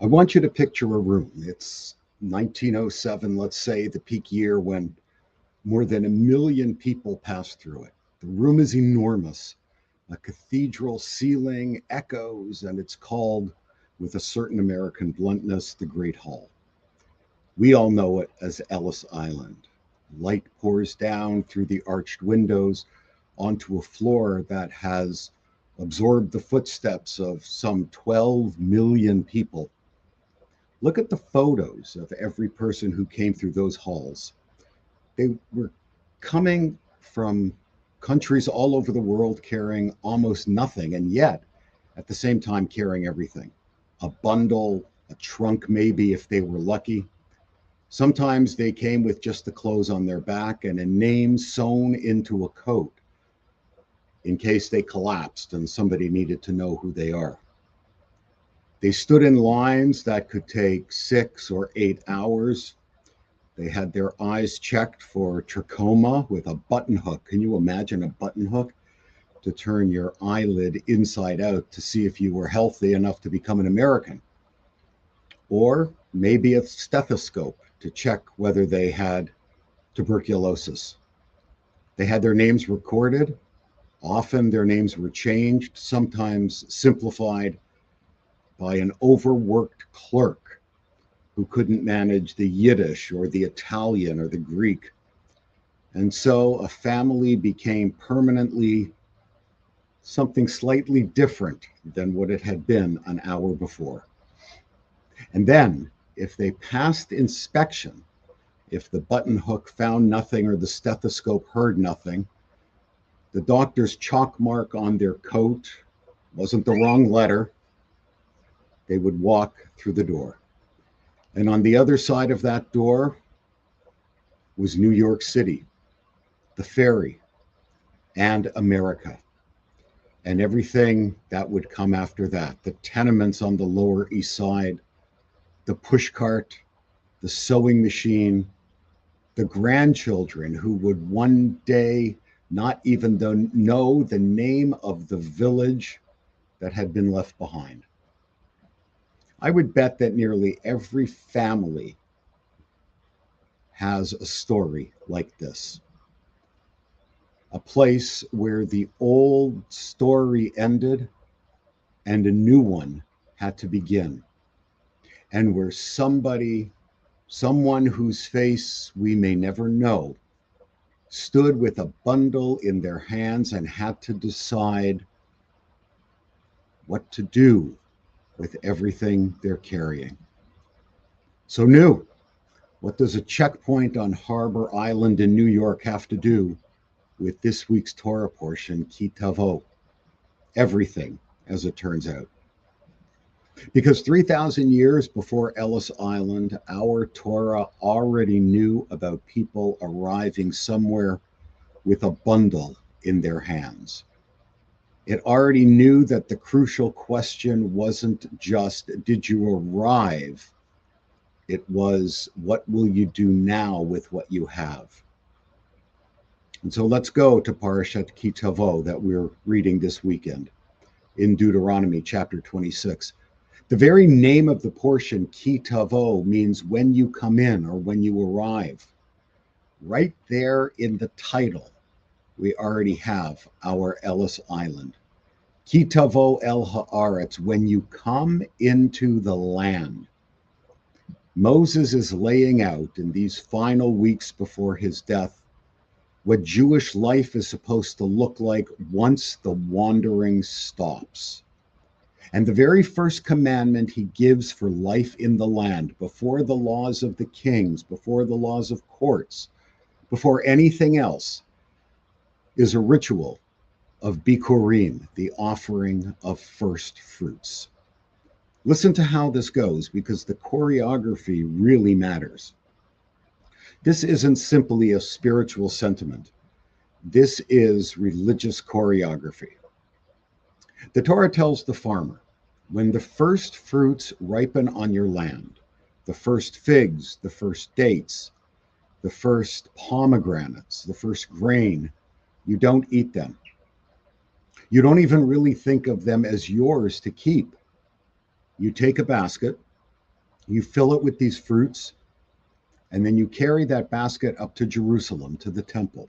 I want you to picture a room. It's 1907, let's say, the peak year when more than 1 million people pass through it. The room is enormous. A cathedral ceiling echoes, and it's called, with a certain American bluntness, the Great Hall. We all know it as Ellis Island. Light pours down through the arched windows onto a floor that has absorbed the footsteps of some 12 million people. Look at the photos of every person who came through those halls. They were coming from countries all over the world carrying almost nothing, and yet at the same time carrying everything. A bundle, a trunk maybe if they were lucky. Sometimes they came with just the clothes on their back and a name sewn into a coat in case they collapsed and somebody needed to know who they are. They stood in lines that could take 6 or 8 hours. They had their eyes checked for trachoma with a button hook. Can you imagine a button hook to turn your eyelid inside out to see if you were healthy enough to become an American? Or maybe a stethoscope to check whether they had tuberculosis. They had their names recorded. Often their names were changed, sometimes simplified by an overworked clerk who couldn't manage the Yiddish or the Italian or the Greek. And so a family became permanently something slightly different than what it had been an hour before. And then, if they passed inspection, if the button hook found nothing or the stethoscope heard nothing, the doctor's chalk mark on their coat wasn't the wrong letter. They would walk through the door. And on the other side of that door was New York City, the ferry, and America, and everything that would come after that. The tenements on the Lower East Side, the pushcart, the sewing machine, the grandchildren who would one day not even know the name of the village that had been left behind. I would bet that nearly every family has a story like this. A place where the old story ended and a new one had to begin. And where someone whose face we may never know, stood with a bundle in their hands and had to decide what to do with everything they're carrying. So new, what does a checkpoint on Harbor Island in New York have to do with this week's Torah portion, Ki Tavo? Everything, as it turns out. Because 3,000 years before Ellis Island, our Torah already knew about people arriving somewhere with a bundle in their hands. It already knew that the crucial question wasn't just, did you arrive? It was, what will you do now with what you have? And so let's go to Parashat Ki Tavo that we're reading this weekend in Deuteronomy chapter 26. The very name of the portion, Ki Tavo, means when you come in or when you arrive. Right there in the title, we already have our Ellis Island. Ki Tavo el haaretz, when you come into the land. Moses is laying out in these final weeks before his death what Jewish life is supposed to look like once the wandering stops. And the very first commandment he gives for life in the land, before the laws of the kings, before the laws of courts, before anything else, is a ritual of Bikurim, the offering of first fruits. Listen to how this goes, because the choreography really matters. This isn't simply a spiritual sentiment. This is religious choreography. The Torah tells the farmer, when the first fruits ripen on your land, the first figs, the first dates, the first pomegranates, the first grain, you don't eat them. You don't even really think of them as yours to keep. You take a basket, You fill it with these fruits, and then you carry that basket up to Jerusalem, to the temple.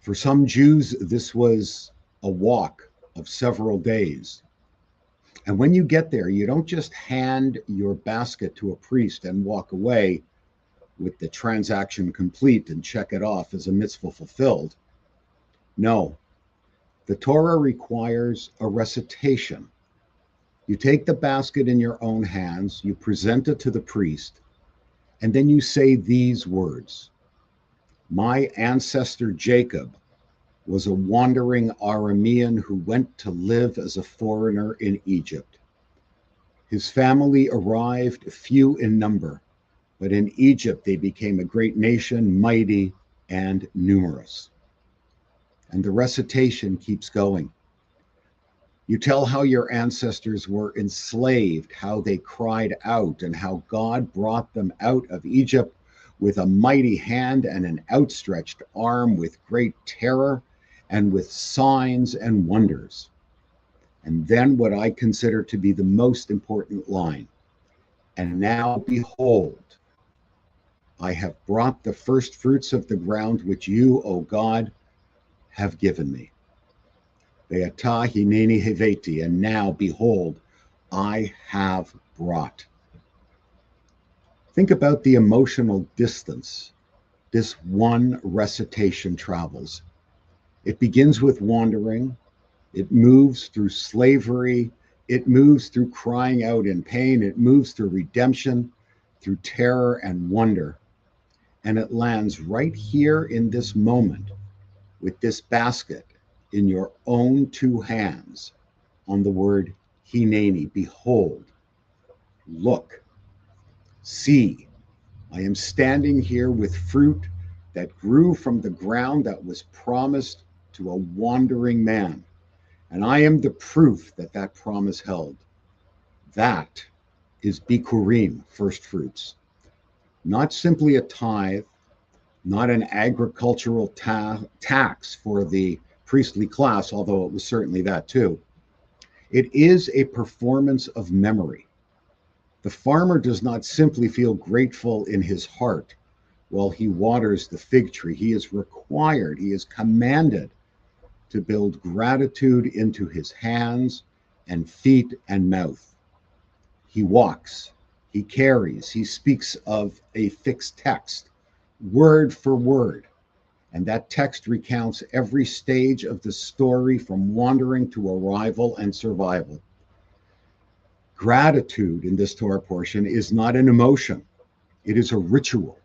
For some Jews, this was a walk of several days. And when you get there, you don't just hand your basket to a priest and walk away with the transaction complete and check it off as a mitzvah fulfilled. No, the Torah requires a recitation. You take the basket in your own hands, you present it to the priest, and then you say these words: My ancestor Jacob was a wandering Aramean who went to live as a foreigner in Egypt. His family arrived few in number, but in Egypt they became a great nation, mighty and numerous. And the recitation keeps going. You tell how your ancestors were enslaved, how they cried out, and how God brought them out of Egypt with a mighty hand and an outstretched arm, with great terror and with signs and wonders. And then what I consider to be the most important line: and now behold, I have brought the first fruits of the ground which you, O God, have given me. Ve'ata hineni heveti, and now behold, I have brought. Think about the emotional distance this one recitation travels. It begins with wandering, it moves through slavery, it moves through crying out in pain, it moves through redemption, through terror and wonder, and it lands right here in this moment with this basket in your own two hands on the word hineni, behold, look, see, I am standing here with fruit that grew from the ground that was promised to a wandering man. And I am the proof that that promise held. That is Bikurim, first fruits. Not simply a tithe, not an agricultural tax for the priestly class, although it was certainly that too. It is a performance of memory. The farmer does not simply feel grateful in his heart while he waters the fig tree. He is required, he is commanded to build gratitude into his hands and feet and mouth. He walks, he carries, he speaks of a fixed text, word for word. And that text recounts every stage of the story from wandering to arrival and survival. Gratitude in this Torah portion is not an emotion, it is a ritual.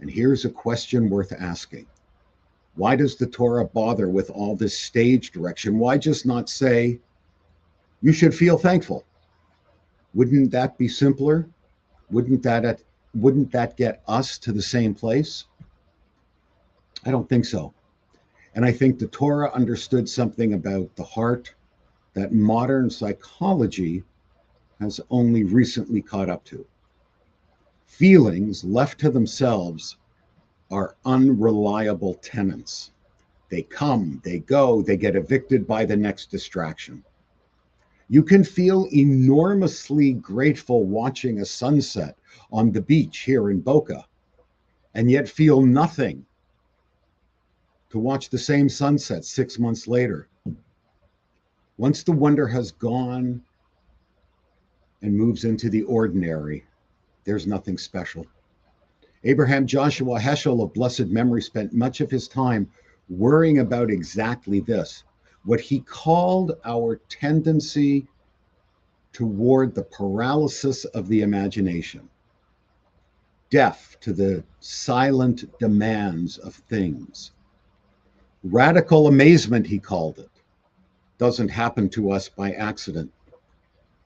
And here's a question worth asking. Why does the Torah bother with all this stage direction? Why just not say, you should feel thankful? Wouldn't that be simpler? Wouldn't that get us to the same place? I don't think so. And I think the Torah understood something about the heart that modern psychology has only recently caught up to. Feelings left to themselves are unreliable tenants. They come, they go, they get evicted by the next distraction. You can feel enormously grateful watching a sunset on the beach here in Boca, and yet feel nothing to watch the same sunset 6 months later. Once the wonder has gone and moves into the ordinary, there's nothing special. Abraham Joshua Heschel of blessed memory spent much of his time worrying about exactly this, what he called our tendency toward the paralysis of the imagination, deaf to the silent demands of things. Radical amazement, he called it, doesn't happen to us by accident.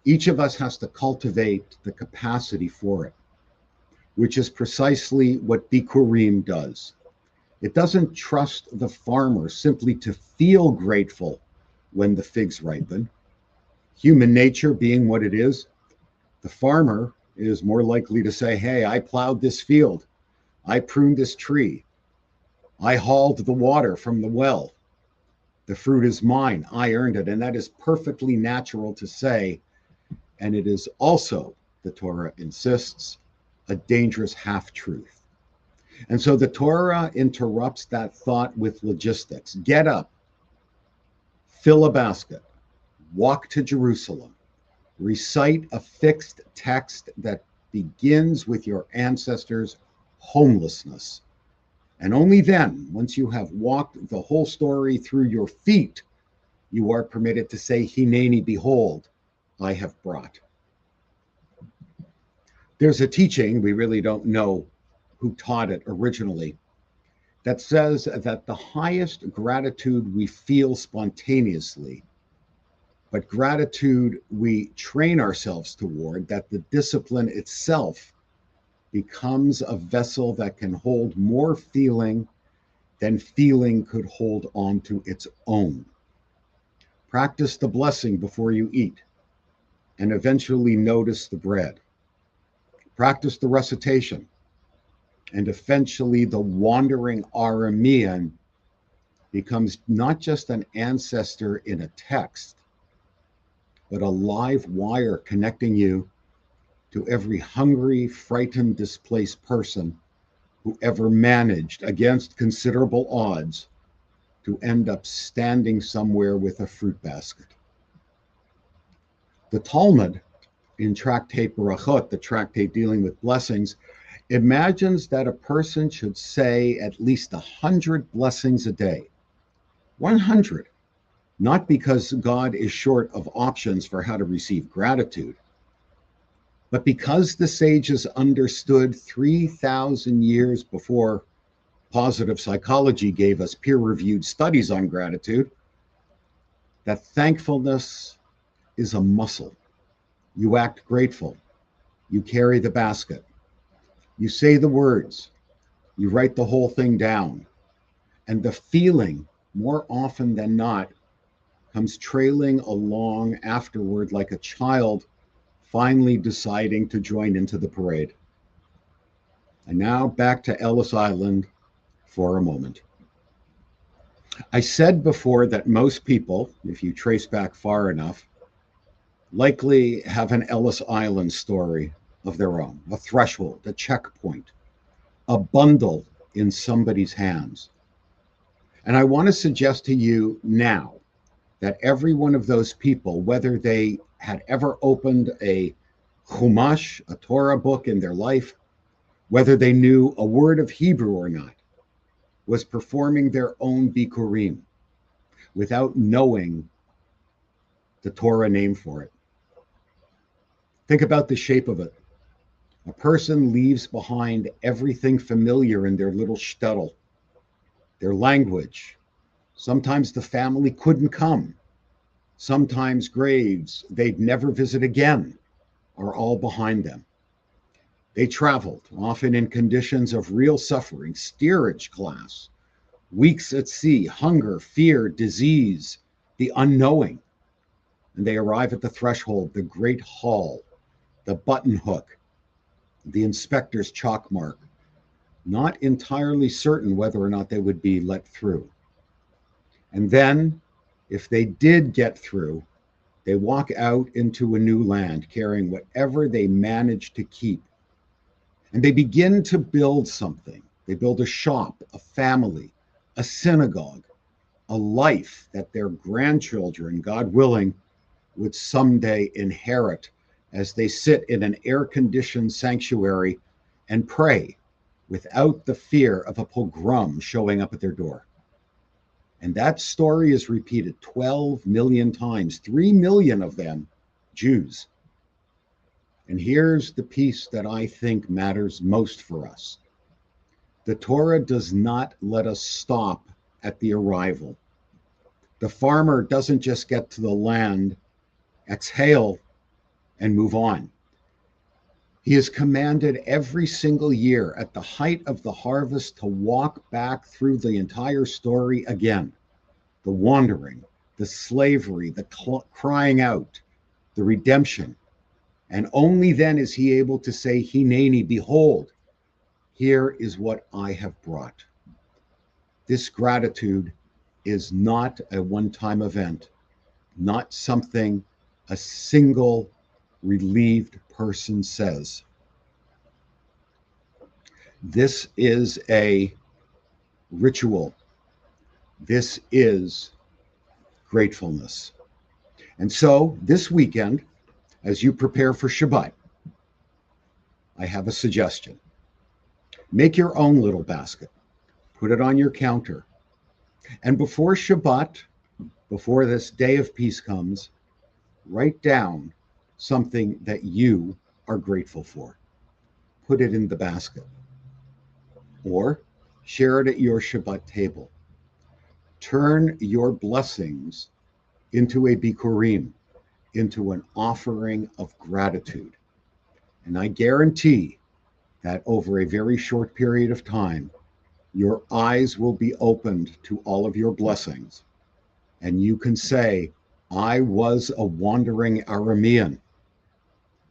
Each of us has to cultivate the capacity for it, which is precisely what Bikurim does. It doesn't trust the farmer simply to feel grateful when the figs ripen. Human nature being what it is, the farmer is more likely to say, hey, I plowed this field, I pruned this tree, I hauled the water from the well, the fruit is mine, I earned it. And that is perfectly natural to say, and it is also the Torah insists, a dangerous half-truth. And so the Torah interrupts that thought with logistics. Get up, fill a basket, walk to Jerusalem, recite a fixed text that begins with your ancestors' homelessness. And only then, once you have walked the whole story through your feet, you are permitted to say, Hineni, behold, I have brought. There's a teaching, we really don't know who taught it originally, that says that the highest gratitude we feel spontaneously, but gratitude we train ourselves toward, that the discipline itself becomes a vessel that can hold more feeling than feeling could hold on to its own. Practice the blessing before you eat, and eventually notice the bread. Practice the recitation, and eventually the wandering Aramean becomes not just an ancestor in a text, but a live wire connecting you to every hungry, frightened, displaced person who ever managed, against considerable odds, to end up standing somewhere with a fruit basket. The Talmud, in Tractate Barachot, the tractate dealing with blessings, imagines that a person should say at least 100 blessings a day. 100. Not because God is short of options for how to receive gratitude, but because the sages understood 3,000 years before positive psychology gave us peer-reviewed studies on gratitude, that thankfulness is a muscle. You act grateful. You carry the basket. You say the words. You write the whole thing down. And the feeling, more often than not, comes trailing along afterward like a child finally deciding to join into the parade. And now back to Ellis Island for a moment. I said before that most people, if you trace back far enough, likely have an Ellis Island story of their own, a threshold, a checkpoint, a bundle in somebody's hands. And I want to suggest to you now that every one of those people, whether they had ever opened a Chumash, a Torah book in their life, whether they knew a word of Hebrew or not, was performing their own Bikurim without knowing the Torah name for it. Think about the shape of it. A person leaves behind everything familiar in their little shtetl, their language. Sometimes the family couldn't come. Sometimes graves they'd never visit again are all behind them. They traveled, often in conditions of real suffering, steerage class, weeks at sea, hunger, fear, disease, the unknowing. And they arrive at the threshold, the great hall, the button hook, the inspector's chalk mark, not entirely certain whether or not they would be let through. And then, if they did get through, they walk out into a new land carrying whatever they managed to keep. And they begin to build something. They build a shop, a family, a synagogue, a life that their grandchildren, God willing, would someday inherit as they sit in an air-conditioned sanctuary and pray without the fear of a pogrom showing up at their door. And that story is repeated 12 million times, 3 million of them Jews. And here's the piece that I think matters most for us. The Torah does not let us stop at the arrival. The farmer doesn't just get to the land, exhale, and move on. He is commanded every single year at the height of the harvest to walk back through the entire story again. The wandering, the slavery, the crying out, the redemption. And only then is he able to say, Hineni, behold, here is what I have brought. This gratitude is not a one-time event, not something a single relieved person says. This is a ritual. This is gratefulness. And so this weekend, as you prepare for Shabbat, I have a suggestion. Make your own little basket. Put it on your counter. And before Shabbat, before this day of peace comes, write down something that you are grateful for. Put it in the basket. Or share it at your Shabbat table. Turn your blessings into a bikurim, into an offering of gratitude. And I guarantee that over a very short period of time, your eyes will be opened to all of your blessings. And you can say, I was a wandering Aramean.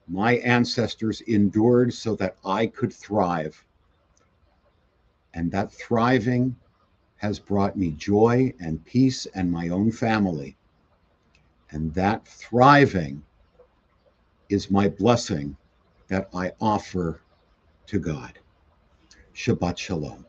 My ancestors endured so that I could thrive. And that thriving has brought me joy and peace and my own family. And that thriving is my blessing that I offer to God. Shabbat Shalom.